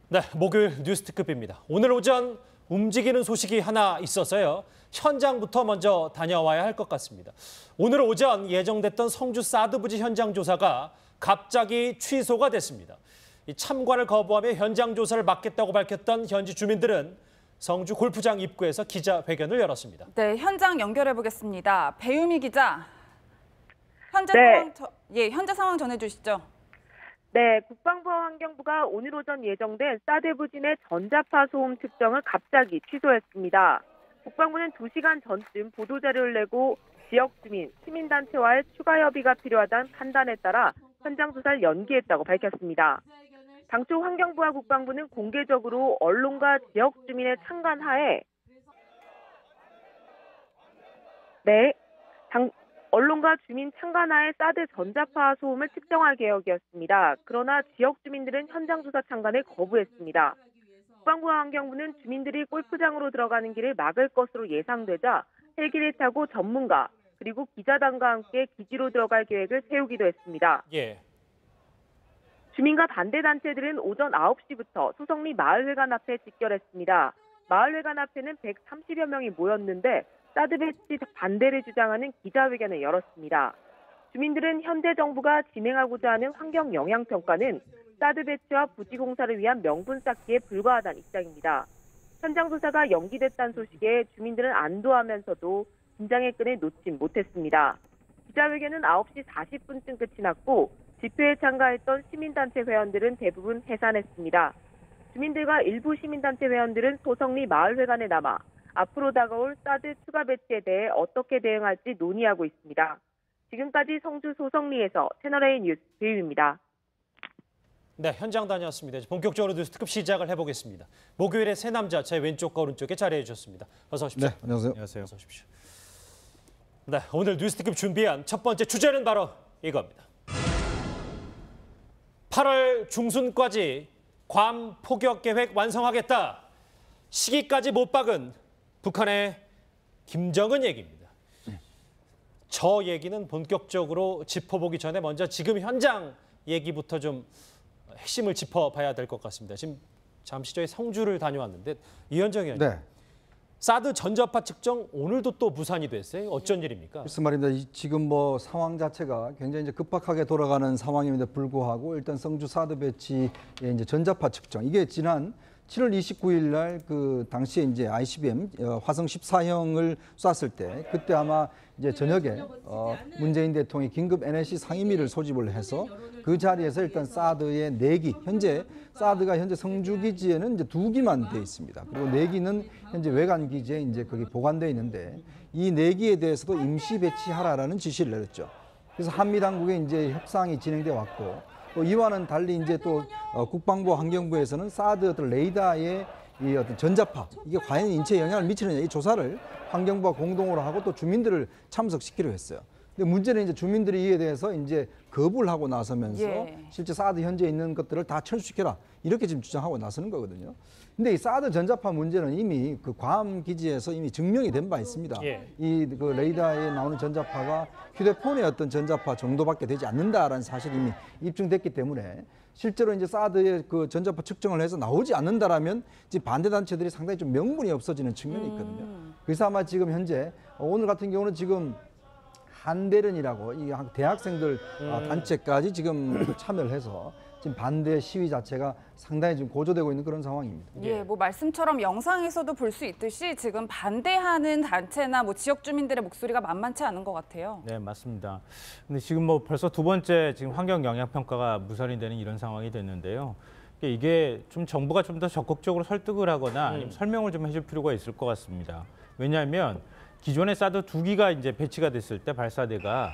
네, 목요일 뉴스특급입니다. 오늘 오전 움직이는 소식이 하나 있어서요. 현장부터 먼저 다녀와야 할 것 같습니다. 오늘 오전 예정됐던 성주 사드 부지 현장 조사가 갑자기 취소가 됐습니다. 참관을 거부하며 현장 조사를 막겠다고 밝혔던 현지 주민들은 성주 골프장 입구에서 기자회견을 열었습니다. 네, 현장 연결해 보겠습니다. 배유미 기자, 현재 상황 전해주시죠. 네, 국방부와 환경부가 오늘 오전 예정된 사드 부지 내 전자파 소음 측정을 갑자기 취소했습니다. 국방부는 2시간 전쯤 보도자료를 내고 지역 주민, 시민단체와의 추가 협의가 필요하다는 판단에 따라 현장 조사를 연기했다고 밝혔습니다. 당초 환경부와 국방부는 공개적으로 언론과 지역 주민의 참관하에 언론과 주민 참관하에 사드 전자파 소음을 측정할 계획이었습니다. 그러나 지역 주민들은 현장 조사 참관을 거부했습니다. 국방부와 환경부는 주민들이 골프장으로 들어가는 길을 막을 것으로 예상되자 헬기를 타고 전문가 그리고 기자단과 함께 기지로 들어갈 계획을 세우기도 했습니다. 주민과 반대단체들은 오전 9시부터 소성리 마을회관 앞에 집결했습니다. 마을회관 앞에는 130여 명이 모였는데 사드 배치 반대를 주장하는 기자회견을 열었습니다. 주민들은 현재 정부가 진행하고자 하는 환경 영향평가는 사드 배치와 부지 공사를 위한 명분 쌓기에 불과하다는 입장입니다. 현장 조사가 연기됐다는 소식에 주민들은 안도하면서도 긴장의 끈을 놓지 못했습니다. 기자회견은 9시 40분쯤 끝이 났고 집회에 참가했던 시민단체 회원들은 대부분 해산했습니다. 주민들과 일부 시민단체 회원들은 소성리 마을회관에 남아 앞으로 다가올 사드 추가 배치에 대해 어떻게 대응할지 논의하고 있습니다. 지금까지 성주 소성리에서 채널A 뉴스 배유입니다. 네, 현장 다녀왔습니다. 본격적으로 뉴스특급 시작을 해보겠습니다. 목요일에 세 남자 제 왼쪽과 오른쪽에 자리해 주셨습니다. 어서 오십시오. 네, 안녕하세요. 안녕하세요. 어서 오십시오. 네, 오늘 뉴스특급 준비한 첫 번째 주제는 바로 이겁니다. 8월 중순까지 괌 포격 계획 완성하겠다. 시기까지 못 박은 북한의 김정은 얘기입니다. 저 얘기는 본격적으로 짚어보기 전에 먼저 지금 현장 얘기부터 좀 핵심을 짚어봐야 될 것 같습니다. 지금 잠시 전에 성주를 다녀왔는데 이현정 의원님. 네. 사드 전자파 측정 오늘도 또 무산이 됐어요. 어쩐 일입니까? 글쎄 말입니다. 지금 뭐 상황 자체가 굉장히 이제 급박하게 돌아가는 상황임에도 불구하고 일단 성주 사드 배치의 이제 전자파 측정 이게 지난 7월 29일 날 그 당시에 이제 ICBM 화성 14형을 쐈을 때 그때 아마 이제 저녁에 문재인 대통령이 긴급 NSC 상임위를 소집을 해서 그 자리에서 일단 사드의 4기 현재 사드가 현재 성주 기지에는 이제 2기만 돼 있습니다. 그리고 4기는 현재 외관 기지에 이제 거기 보관돼 있는데 이 4기에 대해서도 임시 배치하라라는 지시를 내렸죠. 그래서 한미 당국의 이제 협상이 진행돼 왔고. 또 이와는 달리 이제 또 국방부와 환경부에서는 사드 어떤 레이더의 이 어떤 전자파 이게 과연 인체에 영향을 미치느냐 이 조사를 환경부와 공동으로 하고 또 주민들을 참석시키려 했어요. 근데 문제는 이제 주민들이 이에 대해서 이제 거부를 하고 나서면서 실제 사드 현재 있는 것들을 다 철수시켜라 이렇게 지금 주장하고 나서는 거거든요. 근데 이 사드 전자파 문제는 이미 그 괌 기지에서 이미 증명이 된 바 있습니다. 이 그 레이더에 나오는 전자파가 휴대폰의 어떤 전자파 정도밖에 되지 않는다라는 사실이 이미 입증됐기 때문에 실제로 이제 사드의 그 전자파 측정을 해서 나오지 않는다라면 지금 반대 단체들이 상당히 좀 명분이 없어지는 측면이 있거든요. 그래서 아마 지금 현재 오늘 같은 경우는 지금 한대련이라고 이 대학생들 단체까지 지금 참여를 해서 지금 반대 시위 자체가 상당히 좀 고조되고 있는 그런 상황입니다. 예, 뭐 말씀처럼 영상에서도 볼 수 있듯이 지금 반대하는 단체나 뭐 지역 주민들의 목소리가 만만치 않은 것 같아요. 네, 맞습니다. 근데 지금 뭐 벌써 두 번째 지금 환경 영향 평가가 무산이 되는 이런 상황이 됐는데요. 이게 좀 정부가 좀 더 적극적으로 설득을 하거나 아니면 설명을 좀 해줄 필요가 있을 것 같습니다. 왜냐하면 기존에 사드 2기가 이제 배치가 됐을 때 발사대가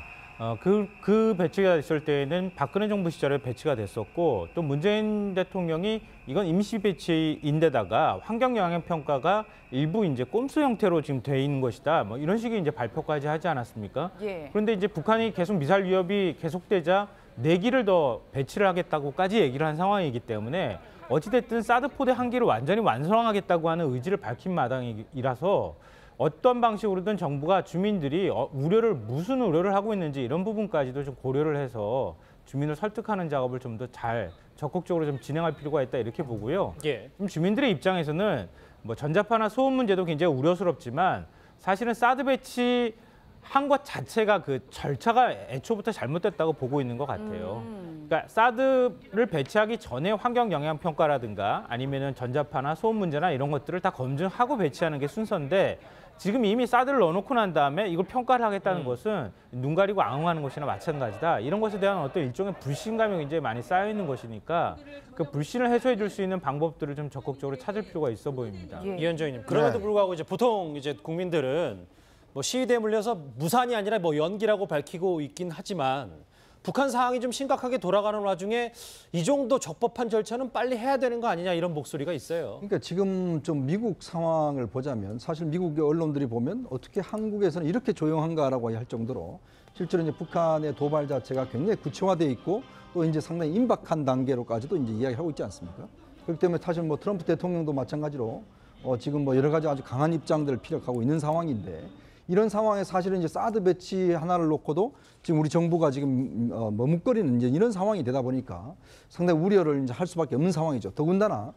그 배치가 됐을 때에는 박근혜 정부 시절에 배치가 됐었고 또 문재인 대통령이 이건 임시 배치인데다가 환경 영향 평가가 일부 이제 꼼수 형태로 지금 돼 있는 것이다. 뭐 이런 식의 이제 발표까지 하지 않았습니까? 그런데 이제 북한이 계속 미사일 위협이 계속되자 4기를 더 배치를 하겠다고까지 얘기를 한 상황이기 때문에 어찌됐든 사드 포대 1기를 완전히 완성하겠다고 하는 의지를 밝힌 마당이라서 어떤 방식으로든 정부가 주민들이 무슨 우려를 하고 있는지 이런 부분까지도 좀 고려를 해서 주민을 설득하는 작업을 좀 더 잘 적극적으로 좀 진행할 필요가 있다 이렇게 보고요. 예. 좀 주민들의 입장에서는 뭐 전자파나 소음 문제도 굉장히 우려스럽지만 사실은 사드 배치한 것 자체가 그 절차가 애초부터 잘못됐다고 보고 있는 것 같아요. 그러니까 사드를 배치하기 전에 환경 영향 평가라든가 아니면은 전자파나 소음 문제나 이런 것들을 다 검증하고 배치하는 게 순서인데 지금 이미 사드를 넣어놓고 난 다음에 이걸 평가를 하겠다는 것은 눈 가리고 아웅하는 것이나 마찬가지다. 이런 것에 대한 어떤 일종의 불신감이 굉장히 많이 쌓여 있는 것이니까 그 불신을 해소해 줄 수 있는 방법들을 좀 적극적으로 찾을 필요가 있어 보입니다. 예. 이현정 의원님, 그럼에도 불구하고 이제 보통 이제 국민들은 뭐 시위대에 물려서 무산이 아니라 뭐 연기라고 밝히고 있긴 하지만 북한 상황이 좀 심각하게 돌아가는 와중에 이 정도 적법한 절차는 빨리 해야 되는 거 아니냐 이런 목소리가 있어요. 그러니까 지금 좀 미국 상황을 보자면 사실 미국의 언론들이 보면 어떻게 한국에서는 이렇게 조용한가라고 할 정도로 실제로 이제 북한의 도발 자체가 굉장히 구체화돼 있고 또 이제 상당히 임박한 단계로까지도 이제 이야기하고 있지 않습니까? 그렇기 때문에 사실 뭐 트럼프 대통령도 마찬가지로 지금 뭐 여러 가지 아주 강한 입장들을 피력하고 있는 상황인데 이런 상황에 사실은 이제 사드 배치 하나를 놓고도 지금 우리 정부가 지금 머뭇거리는 이제 이런 상황이 되다 보니까 상당히 우려를 이제 할 수밖에 없는 상황이죠. 더군다나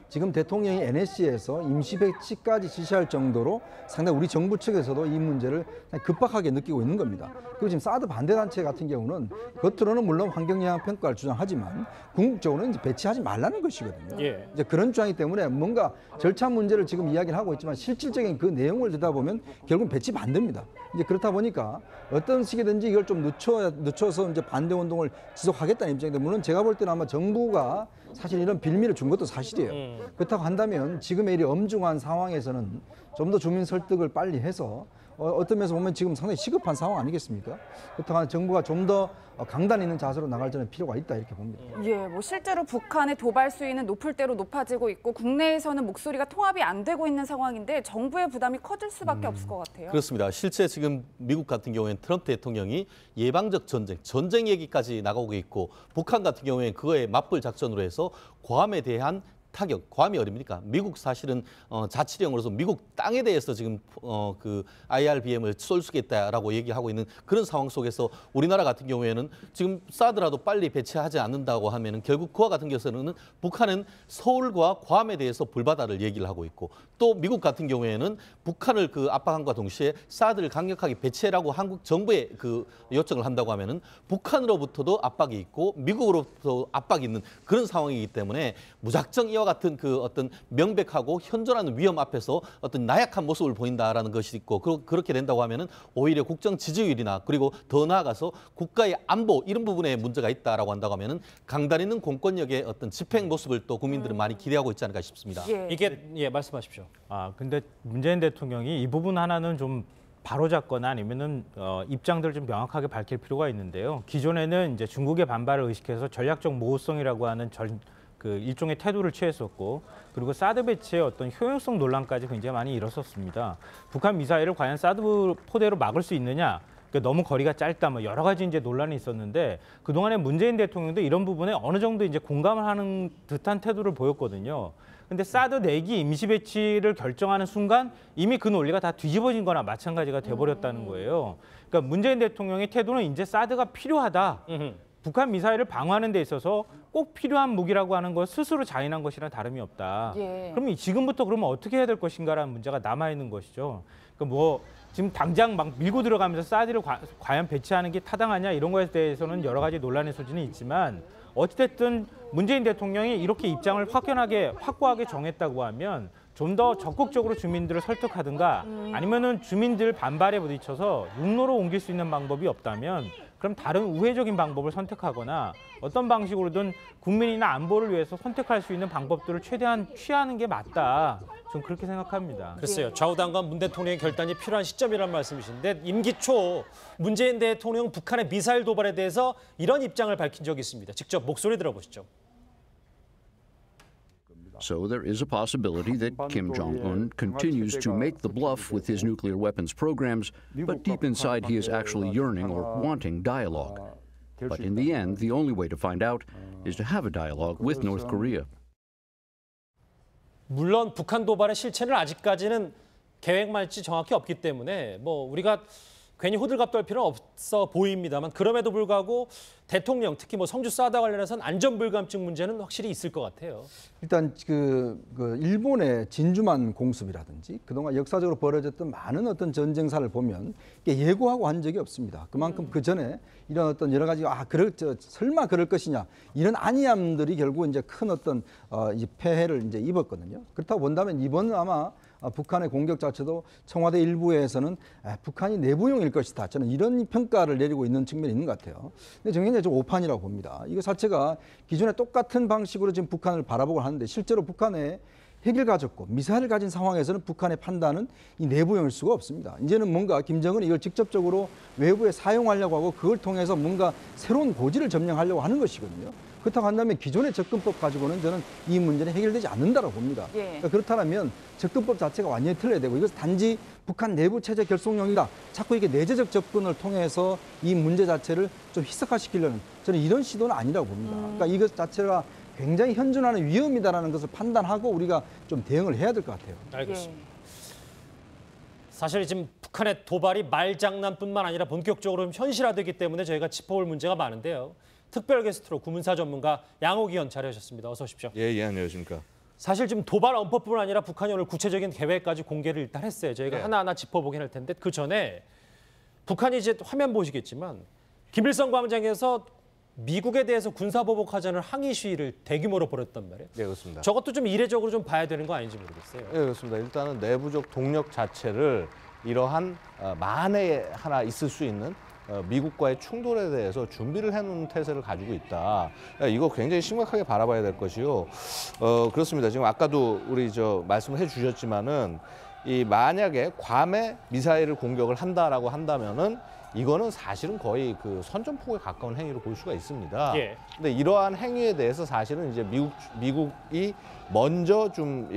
지금 대통령이 NSC에서 임시 배치까지 지시할 정도로 상당히 우리 정부 측에서도 이 문제를 급박하게 느끼고 있는 겁니다. 그리고 지금 사드 반대 단체 같은 경우는 겉으로는 물론 환경 영향 평가를 주장하지만 궁극적으로는 이제 배치하지 말라는 것이거든요. 예. 이제 그런 주장이기 때문에 뭔가 절차 문제를 지금 이야기를 하고 있지만 실질적인 그 내용을 듣다 보면 결국 배치 반대입니다. 이제 그렇다 보니까 어떤 식이든지 이걸 좀 늦춰서 이제 반대 운동을 지속하겠다는 입장인데 물론 제가 볼 때는 아마 정부가 사실 이런 빌미를 준 것도 사실이에요. 그렇다고 한다면 지금의 이 엄중한 상황에서는 좀 더 주민 설득을 빨리 해서 어떤 면에서 보면 지금 상당히 시급한 상황 아니겠습니까? 그렇다고 정부가 좀 더 강단 있는 자세로 나갈 저는 필요가 있다 이렇게 봅니다. 예, 뭐 실제로 북한의 도발 수위는 높을 대로 높아지고 있고 국내에서는 목소리가 통합이 안 되고 있는 상황인데 정부의 부담이 커질 수밖에 없을 것 같아요. 그렇습니다. 실제 지금 미국 같은 경우에는 트럼프 대통령이 예방적 전쟁 얘기까지 나가고 있고 북한 같은 경우에는 그거에 맞불 작전으로 해서 괌에 대한 타격, 괌이 어딥니까? 미국 사실은 자치령으로서 미국 땅에 대해서 지금 그 IRBM을 쏠 수겠다라고 얘기하고 있는 그런 상황 속에서 우리나라 같은 경우에는 지금 사드라도 빨리 배치하지 않는다고 하면은 결국 그와 같은 경우에는 북한은 서울과 괌에 대해서 불바다를 얘기를 하고 있고 또 미국 같은 경우에는 북한을 그 압박함과 동시에 사드를 강력하게 배치해라고 한국 정부에 그 요청을 한다고 하면은 북한으로부터도 압박이 있고 미국으로부터 압박이 있는 그런 상황이기 때문에 무작정 이와 같은 그 어떤 명백하고 현존하는 위험 앞에서 어떤 나약한 모습을 보인다라는 것이 있고 그렇게 된다고 하면은 오히려 국정 지지율이나 그리고 더 나아가서 국가의 안보 이런 부분에 문제가 있다라고 한다고 하면은 강단 있는 공권력의 어떤 집행 모습을 또 국민들은 많이 기대하고 있지 않을까 싶습니다. 이게 말씀하십시오. 근데 문재인 대통령이 이 부분 하나는 좀 바로잡거나 아니면은 입장들을 좀 명확하게 밝힐 필요가 있는데요. 기존에는 이제 중국의 반발을 의식해서 전략적 모호성이라고 하는 그 일종의 태도를 취했었고 그리고 사드 배치의 어떤 효용성 논란까지 굉장히 많이 일었었습니다. 북한 미사일을 과연 사드 포대로 막을 수 있느냐? 그러니까 너무 거리가 짧다, 뭐 여러 가지 이제 논란이 있었는데 그 동안에 문재인 대통령도 이런 부분에 어느 정도 이제 공감을 하는 듯한 태도를 보였거든요. 근데 사드 내기 임시 배치를 결정하는 순간 이미 그 논리가 다 뒤집어진 거나 마찬가지가 돼버렸다는 거예요. 그러니까 문재인 대통령의 태도는 이제 사드가 필요하다. 북한 미사일을 방어하는 데 있어서 꼭 필요한 무기라고 하는 것 스스로 자인한 것이랑 다름이 없다. 예. 그럼 지금부터 그러면 어떻게 해야 될 것인가라는 문제가 남아있는 것이죠. 그러니까 뭐 지금 당장 막 밀고 들어가면서 사드를 과연 배치하는 게 타당하냐 이런 거에 대해서는 여러 가지 논란의 소지는 있지만 어찌됐든 문재인 대통령이 이렇게 입장을 확고하게 정했다고 하면 좀 더 적극적으로 주민들을 설득하든가 아니면은 주민들 반발에 부딪혀서 육로로 옮길 수 있는 방법이 없다면 그럼 다른 우회적인 방법을 선택하거나 어떤 방식으로든 국민이나 안보를 위해서 선택할 수 있는 방법들을 최대한 취하는 게 맞다. 좀 그렇게 생각합니다. 글쎄요. 좌우당과 문 대통령의 결단이 필요한 시점이라는 말씀이신데 임기 초 문재인 대통령 북한의 미사일 도발에 대해서 이런 입장을 밝힌 적이 있습니다. 직접 목소리 들어보시죠. So there is a possibility that Kim Jong-un continues to make the bluff with his nuclear weapons programs, but deep inside he is actually yearning or wanting dialogue. But in the end, the only way to find out is to have a dialogue with North Korea. 물론 북한 도발의 실체는 아직까지는 계획말지 정확히 없기 때문에 뭐 우리가 괜히 호들갑 떨 필요는 없어 보입니다만 그럼에도 불구하고 대통령 특히 뭐 성주 사드 관련해서는 안전불감증 문제는 확실히 있을 것 같아요. 일단 그 일본의 진주만 공습이라든지 그동안 역사적으로 벌어졌던 많은 어떤 전쟁사를 보면 이게 예고하고 한 적이 없습니다. 그만큼 그 전에 이런 어떤 여러 가지 설마 그럴 것이냐 이런 안이함들이 결국 이제 큰 어떤 이 폐해를 이제 입었거든요. 그렇다고 본다면 이번은 아마 북한의 공격 자체도 청와대 일부에서는 북한이 내부용일 것이다. 저는 이런 평가를 내리고 있는 측면이 있는 것 같아요. 근데 정말 좀 오판이라고 봅니다. 이거 자체가 기존에 똑같은 방식으로 지금 북한을 바라보고 하는데 실제로 북한에 핵을 가졌고 미사일을 가진 상황에서는 북한의 판단은 이 내부용일 수가 없습니다. 이제는 뭔가 김정은이 이걸 직접적으로 외부에 사용하려고 하고 그걸 통해서 뭔가 새로운 고지를 점령하려고 하는 것이거든요. 그렇다고 한다면 기존의 접근법 가지고는 저는 이 문제는 해결되지 않는다고 봅니다. 예. 그러니까 그렇다면 접근법 자체가 완전히 틀려야 되고 이것은 단지 북한 내부 체제 결속용이다. 자꾸 이게 내재적 접근을 통해서 이 문제 자체를 좀 희석화시키려는 저는 이런 시도는 아니라고 봅니다. 그러니까 이것 자체가 굉장히 현존하는 위험이다라는 것을 판단하고 우리가 좀 대응을 해야 될 것 같아요. 알겠습니다. 사실 지금 북한의 도발이 말장난뿐만 아니라 본격적으로 현실화되기 때문에 저희가 짚어볼 문제가 많은데요. 특별 게스트로 구문사 전문가 양옥 의원 자리하셨습니다. 어서 오십시오. 예, 안녕하십니까. 사실 지금 도발 언법뿐만 아니라 북한이 오늘 구체적인 계획까지 공개를 일단 했어요. 저희가 네. 하나하나 짚어보긴 할 텐데 그 전에 북한이 이제 화면 보시겠지만 김일성 광장에서 미국에 대해서 군사보복하자는 항의 시위를 대규모로 벌였단 말이에요. 네, 그렇습니다. 저것도 좀 이례적으로 좀 봐야 되는 거 아닌지 모르겠어요. 네, 그렇습니다. 일단은 내부적 동력 자체를 이러한 만에 하나 있을 수 있는 미국과의 충돌에 대해서 준비를 해놓은 태세를 가지고 있다. 이거 굉장히 심각하게 바라봐야 될 것이요. 그렇습니다. 지금 아까도 우리 말씀을 해주셨지만은 이 만약에 괌에 미사일을 공격을 한다라고 한다면은 이거는 사실은 거의 그 선전포고에 가까운 행위로 볼 수가 있습니다. 예. 근데 이러한 행위에 대해서 사실은 이제 미국이 먼저 좀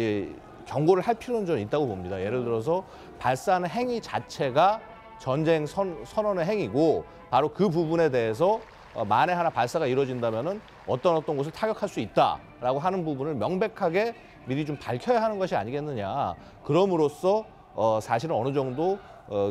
경고를 할 필요는 좀 있다고 봅니다. 예를 들어서 발사하는 행위 자체가 전쟁 선언의 행위고 바로 그 부분에 대해서 만에 하나 발사가 이루어진다면은 어떤 곳을 타격할 수 있다라고 하는 부분을 명백하게 미리 좀 밝혀야 하는 것이 아니겠느냐. 그럼으로써 사실은 어느 정도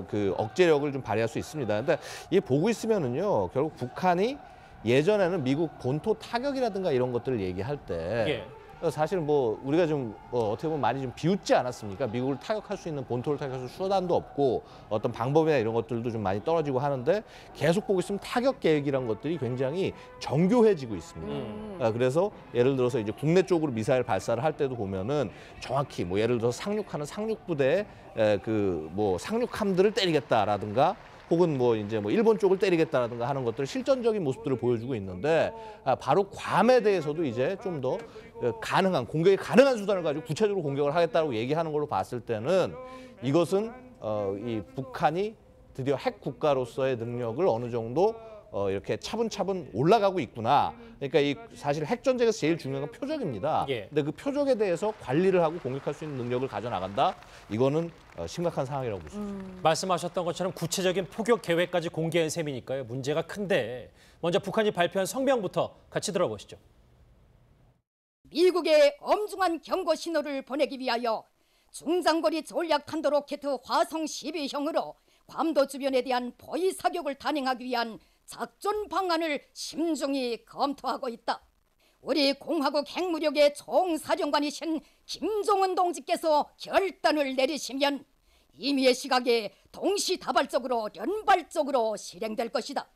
그 억제력을 좀 발휘할 수 있습니다. 근데 이게 보고 있으면은요, 결국 북한이 예전에는 미국 본토 타격이라든가 이런 것들을 얘기할 때 사실은 뭐 우리가 좀 어떻게 보면 많이 좀 비웃지 않았습니까? 미국을 타격할 수 있는 본토를 타격할 수 수단도 없고 어떤 방법이나 이런 것들도 좀 많이 떨어지고 하는데 계속 보고 있으면 타격 계획이란 것들이 굉장히 정교해지고 있습니다. 그래서 예를 들어서 이제 국내 쪽으로 미사일 발사를 할 때도 보면은 정확히 뭐 예를 들어서 상륙하는 상륙부대에 그 뭐 상륙함들을 때리겠다라든가 혹은 뭐 이제 뭐 일본 쪽을 때리겠다라든가 하는 것들 실전적인 모습들을 보여주고 있는데 바로 괌에 대해서도 이제 좀 더 공격이 가능한 수단을 가지고 구체적으로 공격을 하겠다고 얘기하는 걸로 봤을 때는 이것은 이 북한이 드디어 핵 국가로서의 능력을 어느 정도 이렇게 차분차분 올라가고 있구나. 그러니까 이 사실 핵 전쟁에서 제일 중요한 건 표적입니다. 근데 그 표적에 대해서 관리를 하고 공격할 수 있는 능력을 가져나간다. 이거는 심각한 상황이라고 볼 수 있습니다. 말씀하셨던 것처럼 구체적인 포격 계획까지 공개한 셈이니까요. 문제가 큰데 먼저 북한이 발표한 성명부터 같이 들어보시죠. 미국의 엄중한 경고 신호를 보내기 위하여 중장거리 전략탄도 로켓 화성 12형으로 괌도 주변에 대한 포위 사격을 단행하기 위한 작전 방안을 심중히 검토하고 있다. 우리 공화국 핵무력의 총사령관이신 김정은 동지께서 결단을 내리시면 임의의 시각에 동시다발적으로 연발적으로 실행될 것이다.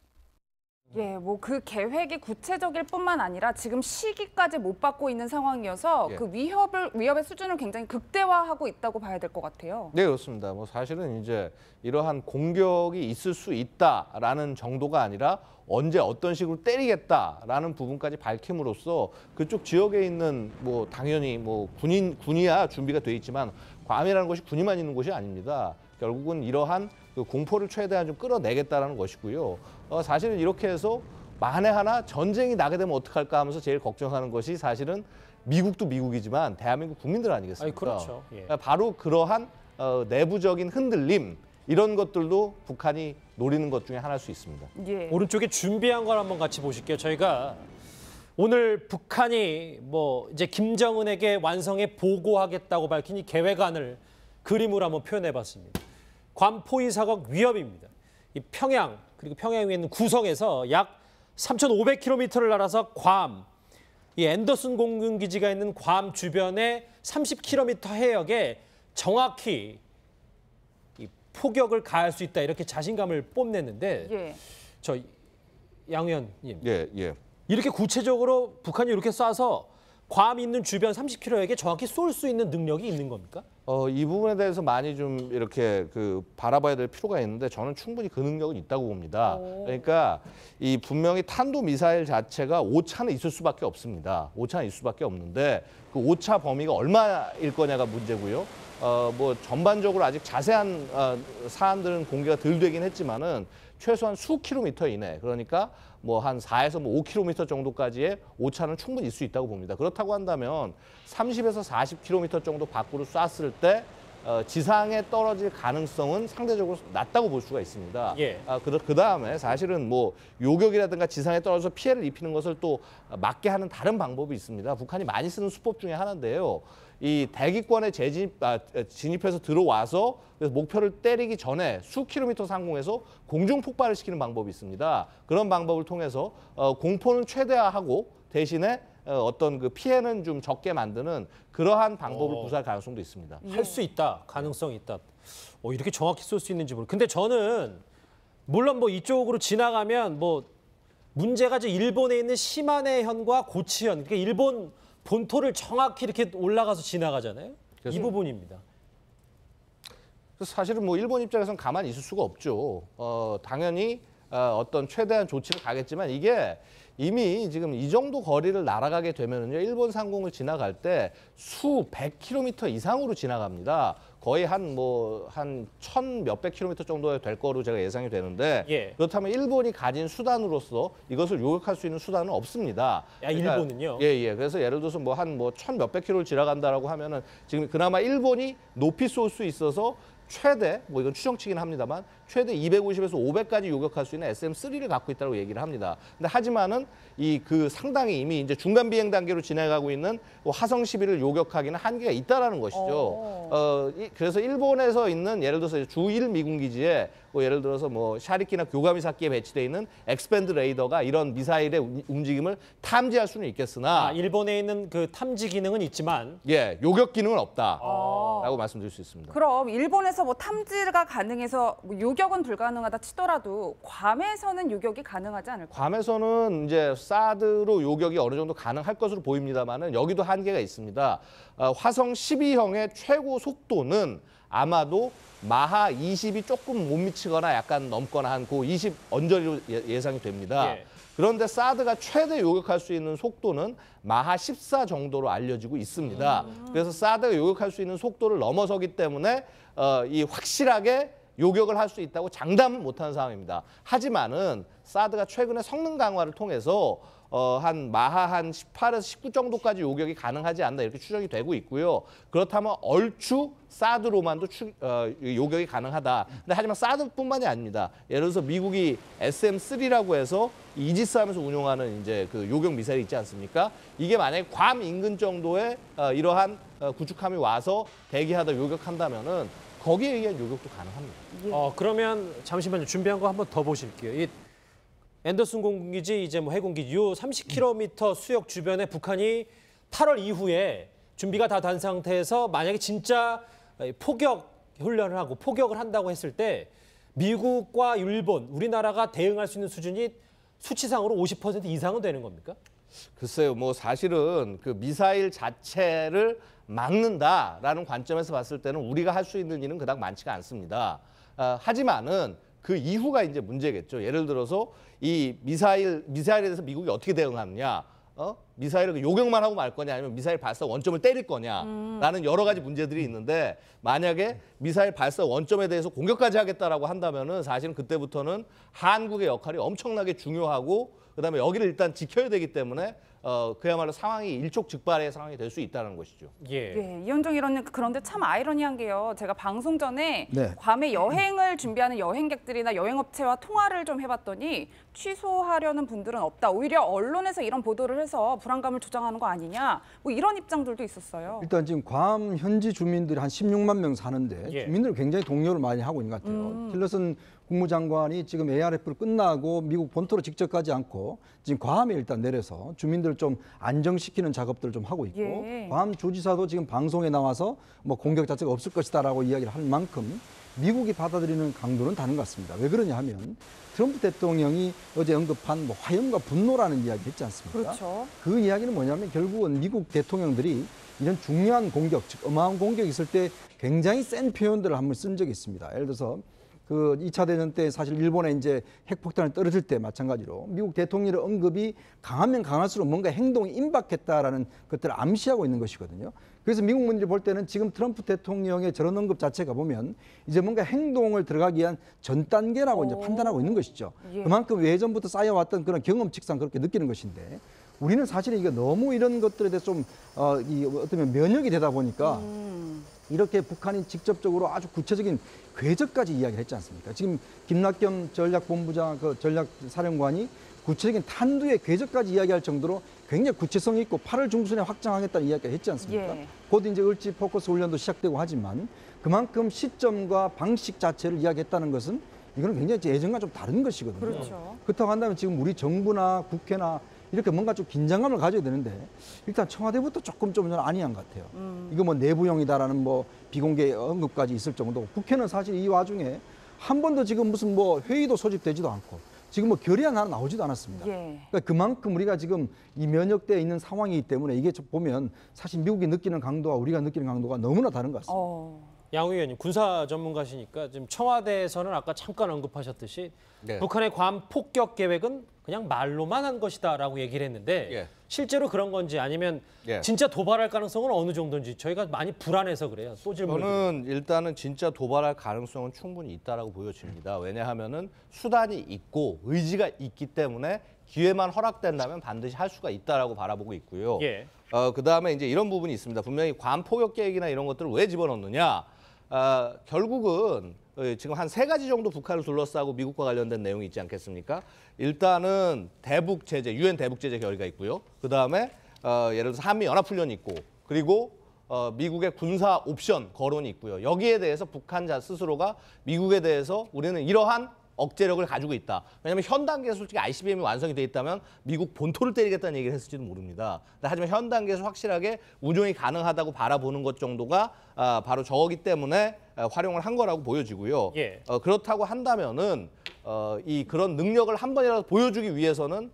예, 뭐 그 계획이 구체적일 뿐만 아니라 지금 시기까지 못 받고 있는 상황이어서 그 위협의 수준을 굉장히 극대화하고 있다고 봐야 될 것 같아요. 네, 그렇습니다. 뭐 사실은 이제 이러한 공격이 있을 수 있다라는 정도가 아니라 언제 어떤 식으로 때리겠다라는 부분까지 밝힘으로써 그쪽 지역에 있는 뭐 당연히 뭐 군이야 준비가 돼 있지만 괌이라는 것이 군이만 있는 곳이 아닙니다. 결국은 이러한 그 공포를 최대한 좀 끌어내겠다라는 것이고요. 사실은 이렇게 해서 만에 하나 전쟁이 나게 되면 어떡할까 하면서 제일 걱정하는 것이 사실은 미국도 미국이지만 대한민국 국민들 아니겠습니까? 그렇죠. 바로 그러한 내부적인 흔들림 이런 것들도 북한이 노리는 것 중에 하나일 수 있습니다. 오른쪽에 준비한 걸 한번 같이 보실게요. 저희가 오늘 북한이 뭐 이제 김정은에게 완성해 보고하겠다고 밝힌 이 계획안을 그림으로 한번 표현해봤습니다. 괌 포위 사격 위협입니다. 이 평양 그리고 평양 위에 있는 구성에서 약 3,500km를 날아서 괌, 이 앤더슨 공군기지가 있는 괌 주변의 30km 해역에 정확히 이 포격을 가할 수 있다 이렇게 자신감을 뽐냈는데 예. 저 양 의원님 예. 이렇게 구체적으로 북한이 이렇게 쏴서 괌 있는 주변 30km에게 정확히 쏠 수 있는 능력이 있는 겁니까? 이 부분에 대해서 많이 좀 이렇게 바라봐야 될 필요가 있는데 저는 충분히 그 능력은 있다고 봅니다. 그러니까 이 분명히 탄도 미사일 자체가 오차는 있을 수밖에 없습니다. 오차는 있을 수밖에 없는데 그 오차 범위가 얼마일 거냐가 문제고요. 뭐 전반적으로 아직 자세한 사안들은 공개가 덜 되긴 했지만은 최소한 수 킬로미터 이내, 그러니까 뭐 한 4에서 뭐 5km 정도까지의 오차는 충분히 있을 수 있다고 봅니다. 그렇다고 한다면 30에서 40km 정도 밖으로 쐈을 때 지상에 떨어질 가능성은 상대적으로 낮다고 볼 수가 있습니다. 예. 그 다음에 사실은 뭐 요격이라든가 지상에 떨어져서 피해를 입히는 것을 또 막게 하는 다른 방법이 있습니다. 북한이 많이 쓰는 수법 중에 하나인데요. 이 대기권에 진입해서 들어와서 그래서 목표를 때리기 전에 수 킬로미터 상공에서 공중 폭발을 시키는 방법이 있습니다. 그런 방법을 통해서 공포는 최대화하고 대신에 어떤 그 피해는 좀 적게 만드는 그러한 방법을 구사할 가능성도 있습니다. 할 수 있다, 가능성이 있다. 이렇게 정확히 쏠 수 있는지 모르. 근데 저는 물론 뭐 이쪽으로 지나가면 뭐 문제가 이제 일본에 있는 시마네현과 고치현, 그러니까 일본 본토를 정확히 이렇게 올라가서 지나가잖아요. 이 부분입니다. 사실은 뭐 일본 입장에서는 가만히 있을 수가 없죠. 당연히 어떤 최대한 조치를 가겠지만 이게 이미 지금 이 정도 거리를 날아가게 되면은요, 일본 상공을 지나갈 때 수 100km 이상으로 지나갑니다. 거의 한 1,000 몇백 킬로미터 정도 될 거로 제가 예상이 되는데 예. 그렇다면 일본이 가진 수단으로서 이것을 요격할 수 있는 수단은 없습니다. 일본은요? 예. 그래서 예를 들어서 뭐 한 1,000 몇백 킬로를 지나간다라고 하면은 지금 그나마 일본이 높이 쏠 수 있어서 최대, 뭐 이건 추정치긴 합니다만 최대 250에서 500까지 요격할 수 있는 SM-3를 갖고 있다고 얘기를 합니다. 근데 하지만은 그 상당히 이미 이제 중간 비행 단계로 진행하고 있는 화성 11을 요격하기는 한계가 있다라는 것이죠. 그래서 일본에서 있는 예를 들어서 주1 미군 기지에 뭐 예를 들어서 뭐 샤리키나 교감이사키에 배치돼 있는 엑스밴드 레이더가 이런 미사일의 움직임을 탐지할 수는 있겠으나 일본에 있는 그 탐지 기능은 있지만 예, 요격 기능은 없다라고 말씀드릴 수 있습니다. 그럼 일본에서 뭐 탐지가 가능해서 뭐 요격은 불가능하다 치더라도 괌에서는 요격이 가능하지 않을까요? 괌에서는 이제 사드로 요격이 어느 정도 가능할 것으로 보입니다만은 여기도 한계가 있습니다. 화성 12형의 최고 속도는 아마도 마하 20이 조금 못 미치거나 약간 넘거나 한 그 20 언저리로 예상이 됩니다. 예. 그런데 사드가 최대 요격할 수 있는 속도는 마하 14 정도로 알려지고 있습니다. 그래서 사드가 요격할 수 있는 속도를 넘어서기 때문에 이 확실하게 요격을 할 수 있다고 장담은 못하는 상황입니다. 하지만은 사드가 최근에 성능 강화를 통해서 한 마하 한 18에서 19 정도까지 요격이 가능하지 않나 이렇게 추정이 되고 있고요. 그렇다면 얼추 사드로만도 요격이 가능하다. 근데 하지만 사드뿐만이 아닙니다. 예를 들어서 미국이 SM-3라고 해서 이지스함에서 운용하는 이제 그 요격 미사일이 있지 않습니까? 이게 만약에 괌 인근 정도의 이러한 구축함이 와서 대기하다 요격한다면은 거기에 의한 요격도 가능합니다. 그러면 잠시만요. 준비한 거 한번 더 보실게요. 이 앤더슨 공군기지 이제 뭐 해군기지 요 30km 수역 주변에 북한이 8월 이후에 준비가 다 된 상태에서 만약에 진짜 포격 훈련을 하고 포격을 한다고 했을 때 미국과 일본, 우리나라가 대응할 수 있는 수준이 수치상으로 50% 이상은 되는 겁니까? 글쎄요, 뭐 사실은 그 미사일 자체를 막는다라는 관점에서 봤을 때는 우리가 할 수 있는 일은 그닥 많지가 않습니다. 하지만은 그 이후가 이제 문제겠죠. 예를 들어서 이 미사일에 대해서 미국이 어떻게 대응하느냐, 미사일을 요격만 하고 말 거냐, 아니면 미사일 발사 원점을 때릴 거냐라는 여러 가지 문제들이 있는데 만약에 미사일 발사 원점에 대해서 공격까지 하겠다라고 한다면은 사실은 그때부터는 한국의 역할이 엄청나게 중요하고 그다음에 여기를 일단 지켜야 되기 때문에 그야말로 상황이 일촉즉발의 상황이 될 수 있다는 것이죠. 예, 이현정 의원님 그런데 참 아이러니한 게요. 제가 방송 전에 네. 괌에 여행을 준비하는 여행객들이나 여행업체와 통화를 좀 해봤더니 취소하려는 분들은 없다. 오히려 언론에서 이런 보도를 해서 불안감을 조장하는 거 아니냐. 뭐 이런 입장들도 있었어요. 일단 지금 괌 현지 주민들이 한 16만 명 사는데 예. 주민들 굉장히 동요를 많이 하고 있는 것 같아요. 틸러슨 국무장관이 지금 ARF를 끝나고 미국 본토로 직접 가지 않고 지금 괌에 일단 내려서 주민들을 좀 안정시키는 작업들을 좀 하고 있고 예. 괌 주지사도 지금 방송에 나와서 뭐 공격 자체가 없을 것이다라고 이야기를 할 만큼 미국이 받아들이는 강도는 다른 것 같습니다. 왜 그러냐 하면 트럼프 대통령이 어제 언급한 뭐 화염과 분노라는 이야기 했지 않습니까? 그렇죠. 그 이야기는 뭐냐면 결국은 미국 대통령들이 이런 중요한 공격, 즉 어마어마한 공격이 있을 때 굉장히 센 표현들을 한번 쓴 적이 있습니다. 예를 들어서 그 2차 대전 때 사실 일본에 이제 핵폭탄을 떨어질 때 마찬가지로 미국 대통령의 언급이 강하면 강할수록 뭔가 행동이 임박했다라는 것들을 암시하고 있는 것이거든요. 그래서 미국 분들이 볼 때는 지금 트럼프 대통령의 저런 언급 자체가 보면 이제 뭔가 행동을 들어가기 위한 전 단계라고 이제 판단하고 있는 것이죠. 예. 그만큼 예전부터 쌓여왔던 그런 경험칙상 그렇게 느끼는 것인데 우리는 사실 이게 너무 이런 것들에 대해서 좀 어떤 면역이 되다 보니까 이렇게 북한이 직접적으로 아주 구체적인 궤적까지 이야기를 했지 않습니까? 지금 김낙겸 전략본부장, 그 전략사령관이 구체적인 탄두의 궤적까지 이야기할 정도로 굉장히 구체성 있고 8월 중순에 확장하겠다는 이야기를 했지 않습니까? 예. 곧 이제 을지 포커스 훈련도 시작되고 하지만 그만큼 시점과 방식 자체를 이야기했다는 것은 이거는 굉장히 예전과 좀 다른 것이거든요. 그렇죠. 그렇다고 한다면 지금 우리 정부나 국회나 이렇게 뭔가 좀 긴장감을 가져야 되는데 일단 청와대부터 조금 좀 저는 아니한 것 같아요. 이거 뭐 내부용이다라는 뭐 비공개 언급까지 있을 정도고 국회는 사실 이 와중에 한 번도 지금 무슨 뭐 회의도 소집되지도 않고 지금 뭐 결의안 하나 나오지도 않았습니다. 예. 그러니까 그만큼 우리가 지금 이 면역되어 있는 상황이기 때문에 이게 보면 사실 미국이 느끼는 강도와 우리가 느끼는 강도가 너무나 다른 것 같습니다. 양 의원님 군사 전문가시니까 지금 청와대에서는 아까 잠깐 언급하셨듯이 네. 북한의 괌 폭격 계획은 그냥 말로만 한 것이다라고 얘기를 했는데 예. 실제로 그런 건지 아니면 예. 진짜 도발할 가능성은 어느 정도인지 저희가 많이 불안해서 그래요. 또 질문을 저는 일단은 진짜 도발할 가능성은 충분히 있다라고 보여집니다. 왜냐하면은 수단이 있고 의지가 있기 때문에 기회만 허락된다면 반드시 할 수가 있다라고 바라보고 있고요. 예. 그다음에 이제 이런 부분이 있습니다. 분명히 괌 포격 계획이나 이런 것들을 왜 집어넣느냐? 결국은 지금 한 3가지 정도 북한을 둘러싸고 미국과 관련된 내용이 있지 않겠습니까? 일단은 대북 제재, 유엔 대북 제재 결의가 있고요. 그다음에 예를 들어서 한미 연합 훈련이 있고 그리고 미국의 군사 옵션 거론이 있고요. 여기에 대해서 북한 스스로가 미국에 대해서 우리는 이러한 억제력을 가지고 있다. 왜냐하면 현 단계에서 솔직히 ICBM이 완성이 돼 있다면 미국 본토를 때리겠다는 얘기를 했을지도 모릅니다. 하지만 현 단계에서 확실하게 운용이 가능하다고 바라보는 것 정도가 바로 저거기 때문에 활용을 한 거라고 보여지고요. 예. 그렇다고 한다면은 그런 능력을 한 번이라도 보여주기 위해서는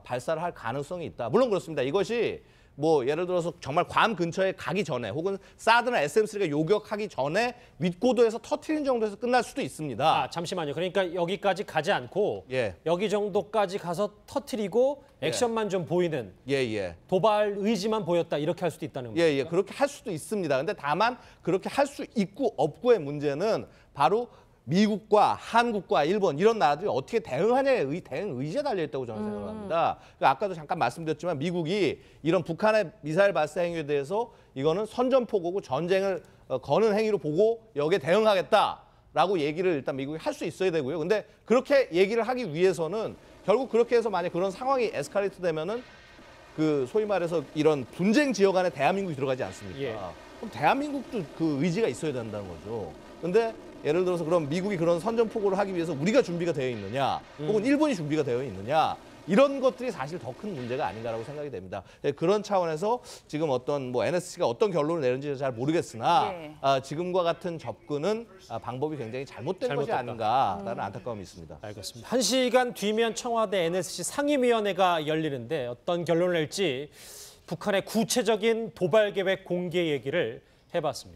발사를 할 가능성이 있다. 물론 그렇습니다. 이것이 뭐 예를 들어서 정말 괌 근처에 가기 전에 혹은 사드나 SM-3가 요격하기 전에 윗고도에서 터트리는 정도에서 끝날 수도 있습니다. 잠시만요. 그러니까 여기까지 가지 않고 예. 여기 정도까지 가서 터트리고 액션만 좀 보이는 도발 의지만 보였다 이렇게 할 수도 있다는 거죠. 예, 그렇게 할 수도 있습니다. 근데 다만 그렇게 할 수 있고 없고의 문제는 바로 미국과 한국과 일본 이런 나라들이 어떻게 대응하냐의 대응 의지에 달려 있다고 저는 생각을 합니다. 그러니까 아까도 잠깐 말씀드렸지만 미국이 이런 북한의 미사일 발사 행위에 대해서 이거는 선전포고고 전쟁을 거는 행위로 보고 여기에 대응하겠다라고 얘기를 일단 미국이 할 수 있어야 되고요. 근데 그렇게 얘기를 하기 위해서는 결국 그렇게 해서 만약 그런 상황이 에스컬레이트 되면은 그 소위 말해서 이런 분쟁 지역 안에 대한민국이 들어가지 않습니까? 예. 그럼 대한민국도 그 의지가 있어야 된다는 거죠. 근데 예를 들어서 그럼 미국이 그런 선전포고를 하기 위해서 우리가 준비가 되어 있느냐 혹은 일본이 준비가 되어 있느냐 이런 것들이 사실 더 큰 문제가 아닌가라고 생각이 됩니다. 그런 차원에서 지금 어떤 뭐 NSC가 어떤 결론을 내는지 잘 모르겠으나 지금과 같은 접근은 방법이 굉장히 잘못된 것이 아닌가라는 안타까움이 있습니다. 알겠습니다. 1시간 뒤면 청와대 NSC 상임위원회가 열리는데 어떤 결론을 낼지 북한의 구체적인 도발 계획 공개 얘기를 해봤습니다.